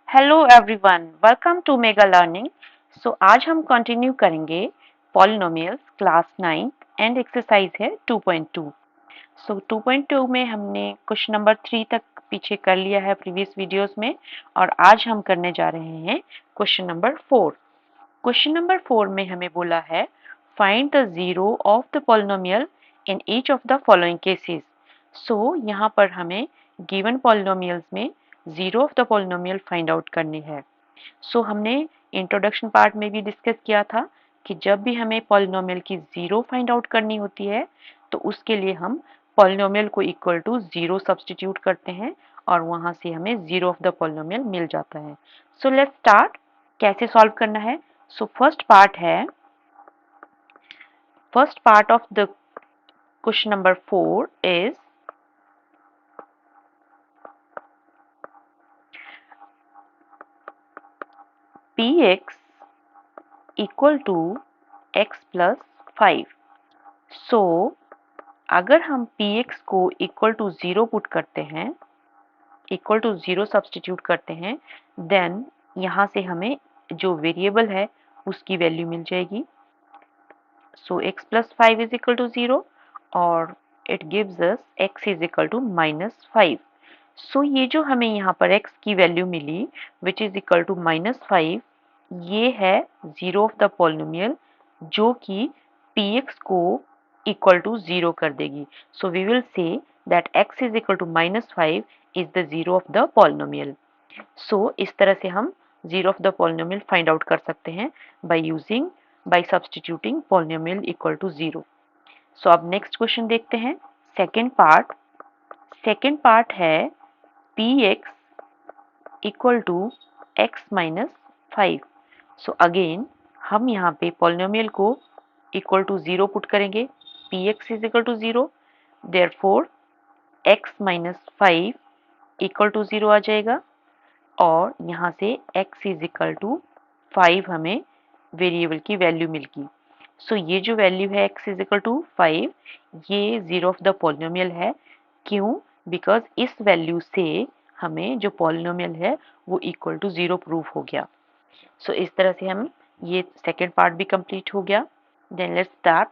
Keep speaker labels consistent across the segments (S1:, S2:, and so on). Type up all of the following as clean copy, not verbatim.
S1: Hello everyone, welcome to mega learning. आज हम continue करेंगे पॉलिनोमियल्स क्लास 9 एंड एक्सरसाइज है 2.2। 2.2 में हमने क्वेश्चन नंबर 3 तक पीछे कर लिया है प्रीवियस वीडियोस में, और आज हम करने जा रहे हैं क्वेश्चन नंबर 4। क्वेश्चन नंबर 4 में हमें बोला है find the zero of the polynomial in each of the following cases. यहाँ पर हमें गिवन पॉलिनोमियल्स में जीरो ऑफ द पॉलिनोमियल फाइंड आउट करनी है। हमने इंट्रोडक्शन पार्ट में भी डिस्कस किया था कि जब भी हमें पॉलिनोमियल की जीरो फाइंड आउट करनी होती है तो उसके लिए हम पॉलिनोमियल को इक्वल टू जीरो सब्सटीट्यूट करते हैं और वहां से हमें जीरो ऑफ द पॉलिनोमियल मिल जाता है। Let's start. कैसे सॉल्व करना है? First part of the question number 4 is px equal to x plus 5। अगर हम px को इक्वल टू जीरो पुट करते हैं, इक्वल टू जीरो सब्सटीट्यूट करते हैं, देन यहाँ से हमें जो वेरिएबल है उसकी वैल्यू मिल जाएगी। x plus 5 is equal to zero और it gives us x is equal to -5। ये जो हमें यहाँ पर x की वैल्यू मिली विच इज इक्वल टू -5, ये है जीरो ऑफ द पॉलिनोमियल जो कि px को इक्वल टू जीरो कर देगी। We will say that x is equal to -5 is the zero of the polynomial. इस तरह से हम जीरो ऑफ द पॉलिनोमियल फाइंड आउट कर सकते हैं by substituting polynomial equal to zero. अब नेक्स्ट क्वेश्चन देखते हैं। सेकेंड पार्ट है px equal to x minus 5। Again हम यहाँ पे पॉलिनोमियल को इक्वल टू जीरो पुट करेंगे। px is equal to zero, therefore x minus 5 equal to zero आ जाएगा और यहाँ से x इज इक्वल टू 5 हमें वेरिएबल की वैल्यू मिल गई। ये जो वैल्यू है x इज इक्वल टू 5, ये जीरो ऑफ द पॉलिनोमियल है। क्यों? बिकॉज इस वैल्यू से हमें जो पॉलिनोमियल है वो इक्वल टू जीरो प्रूफ हो गया। इस तरह से हम ये सेकेंड पार्ट भी कंप्लीट हो गया। Then let's start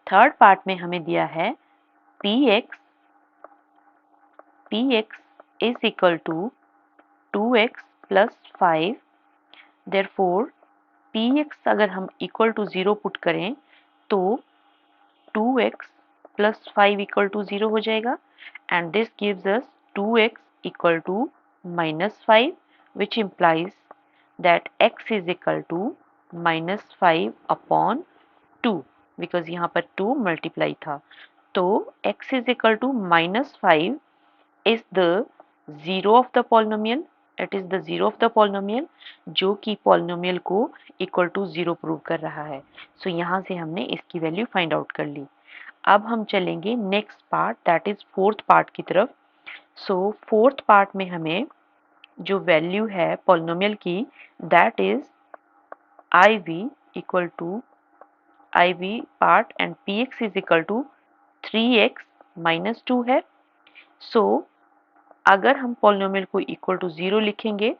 S1: third part में हमें दिया है px is equal to 2x plus 5। Therefore px अगर हम इक्वल टू जीरो पुट करें तो 2x plus 5 equal to zero हो जाएगा and this gives us 2x equal to -5 which implies that x is equal to -5 upon 2 because यहाँ पर 2 multiply था। तो x is equal to -5 is the zero of the polynomial, it is the zero of the polynomial जो कि polynomial को equal to zero prove कर रहा है। यहाँ से हमने इसकी वैल्यू फाइंड आउट कर ली। अब हम चलेंगे next part that is fourth part की तरफ। फोर्थ पार्ट में हमें जो वैल्यू है पॉलिनोमियल की that is iv equal to iv part and px is equal to 3x minus 2 है। अगर हम पॉलिनोमियल को इक्वल टू जीरो लिखेंगे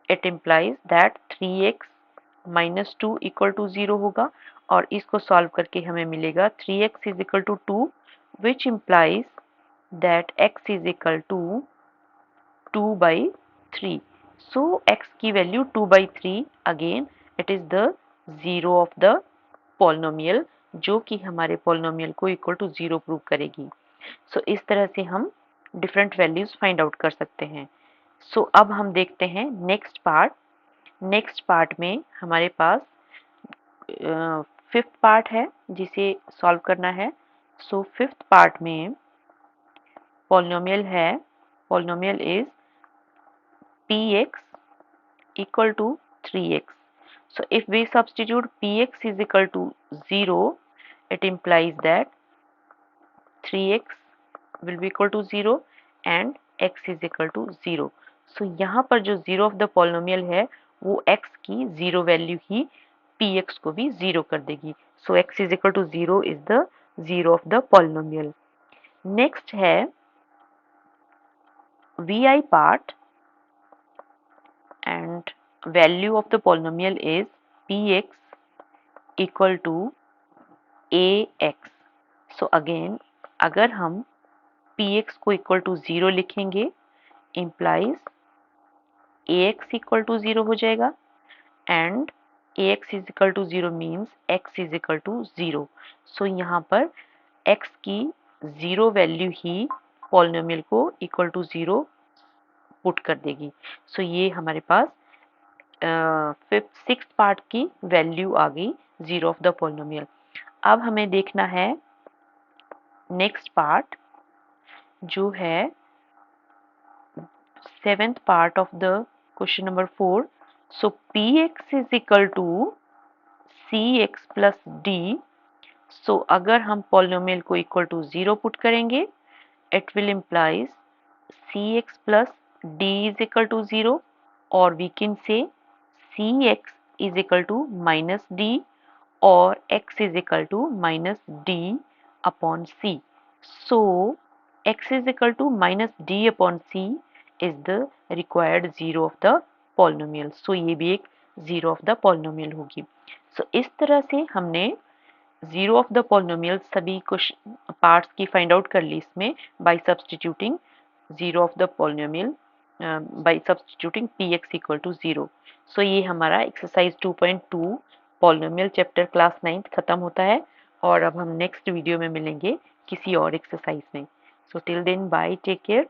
S1: it implies that 3x minus 2 equal to zero होगा और इसको सॉल्व करके हमें मिलेगा 3x is equal to 2 which implies that x is equal to 2/3। x की value 2/3, again it is the zero of the polynomial जो कि हमारे पॉलिनोमियल को इक्वल टू जीरो प्रूव करेगी। इस तरह से हम डिफरेंट वैल्यूज फाइंड आउट कर सकते हैं। अब हम देखते हैं नेक्स्ट पार्ट में हमारे पास फिफ्थ पार्ट है जिसे सॉल्व करना है। फिफ्थ पार्ट में polynomial is px equal to 3x. If we substitute px is equal to 0, it implies that 3x will be equal to 0 and x is equal to 0. यहाँ पर जो zero of the polynomial है वो x की zero value ही px को भी zero कर देगी। x is equal to 0 is the zero of the polynomial. Next है vi part and value of the polynomial is px equal to ax. So again, अगर हम px को equal to 0 लिखेंगे implies ax equal to 0 हो जाएगा and ax is equal to 0 means x is equal to 0. So यहाँ पर x की 0 value ही polynomial को इक्वल टू 0 पुट कर देगी. सो ये हमारे पास सिक्स पार्ट की वैल्यू आ गई 0 ऑफ द पॉलिनोमियल. अब हमें देखना है नेक्स्ट पार्ट जो है seventh part of the question number 4. So px is equal to cx plus d. So अगर हम पॉलिनोमियल को इक्वल टू 0 पुट करेंगे it will implies cx plus d is equal to 0, or we can say cx is equal to minus d, or x is equal to minus d upon c. So x is equal to minus d upon c is the required 0 of the polynomial. So ये भी एक 0 of the polynomial होगी. So इस तरह से हमने 0 of the polynomial सभी कुछ पार्ट्स की फाइंड आउट कर ली इसमें by substituting 0 of the polynomial by substituting px equal to 0. So ये हमारा एक्सरसाइज 2.2 पॉलिनोमियल चैप्टर क्लास 9 खत्म होता है और अब हम नेक्स्ट वीडियो में मिलेंगे किसी और एक्सरसाइज में. So till then bye, take care.